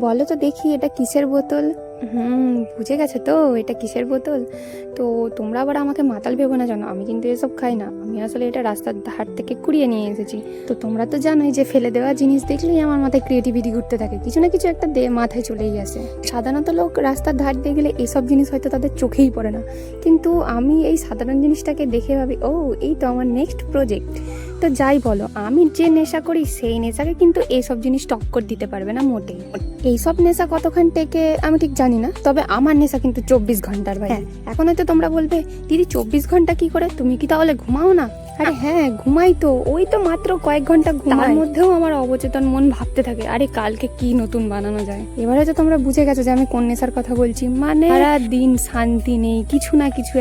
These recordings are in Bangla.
বলো তো দেখি এটা কিসের বোতল? বুঝে গেছে তো এটা কিসের বোতল? তো তোমরা আবার আমাকে মাতাল ভেবো না, জানো আমি কিন্তু এসব খাই না। আমি আসলে এটা রাস্তার ধার থেকে কুড়িয়ে নিয়ে এসেছি। তো তোমরা তো জানোই যে ফেলে দেওয়া জিনিস দেখলেই আমার মাথায় ক্রিয়েটিভিটি ঘুরতে থাকে, কিছু না কিছু একটা মাথায় চলেই আসে। সাধারণত লোক রাস্তার ধার দিয়ে গেলে এইসব জিনিস হয়তো তাদের চোখেই পড়ে না, কিন্তু আমি এই সাধারণ জিনিসটাকে দেখে ভাবি ও এই তো আমার নেক্সট প্রজেক্ট। তো যাই বলো, আমি যে নেশা করি সেই নেশাকে কিন্তু এইসব জিনিস টক্কর দিতে পারবে না মোটেই। এইসব নেশা কতক্ষণ টেকে আমি ঠিক জানি না, তবে আমার নেশা কিন্তু 24 ঘন্টার ভাই। এখন হয়তো তোমরা বলবে দিদি 24 ঘন্টা কি করে, তুমি কি তাহলে ঘুমাও না? আরে হ্যাঁ ঘুমাই তো, ওই তো মাত্র কয়েক ঘন্টা ঘুমাই, তার মধ্যেও আমার অবচেতন মন ভাবতে থাকে আরে কালকে কি নতুন বানানো যায়। এবারে তো তোমরা বুঝে গেছো যে আমি কোন নেশার কথা বলছি। মানে সারা দিন শান্তি নেই, কিছু না কিছু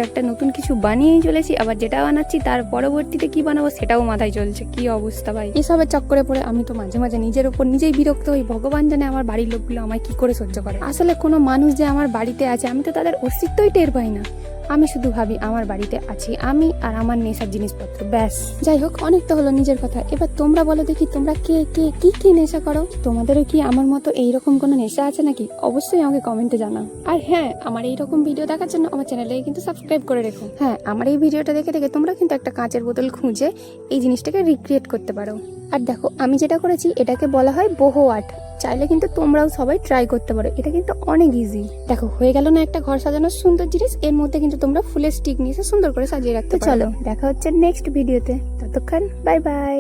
একটা নতুন কিছু বানিয়েই চলেছি, আবার যেটা বানাচ্ছি তার পরবর্তীতে কি বানাবো সেটাও মাথায় চলছে। কি অবস্থা ভাই, এসবের চক্করে পড়ে আমি তো মাঝে মাঝে নিজের উপর নিজেই বিরক্ত হই। ভগবান জানে আমার বাড়ির লোকগুলো আমায় কি করে সহ্য করে। আসলে কোনো মানুষ যে আমার বাড়িতে আছে আমি তো তাদের অস্তিত্বই টের পাই না। আমি শুধু ভাবি আমার বাড়িতে আছি আমি আর আমার নেশার জিনিসপত্র, ব্যাস। যাই হোক, অনেক তো হলো নিজের কথা, এবার তোমরা বলো দেখি তোমরা কে কে কি কি নেশা করো? তোমাদেরও কি আমার মতো এইরকম কোনো নেশা আছে নাকি? অবশ্যই আমাকে কমেন্টে জানাও। আর হ্যাঁ, আমার এইরকম ভিডিও দেখার জন্য আমার চ্যানেলে কিন্তু সাবস্ক্রাইব করে রেখো। হ্যাঁ, আমার এই ভিডিওটা দেখে দেখে তোমরা কিন্তু একটা কাঁচের বোতল খুঁজে এই জিনিসটাকে রিক্রিয়েট করতে পারো। আর দেখো আমি যেটা করেছি এটাকে বলা হয় বোহো আর্ট। চাইলে কিন্তু তোমরাও সবাই ট্রাই করতে পারো, এটা কিন্তু অনেক ইজি। দেখো হয়ে গেল না একটা ঘর সাজানোর সুন্দর জিনিস? এর মধ্যে কিন্তু তোমরা ফুলের স্টিক নিয়ে সুন্দর করে সাজিয়ে রাখতে পারো। চলো দেখা হচ্ছে নেক্সট ভিডিওতে, ততক্ষণ বাই বাই।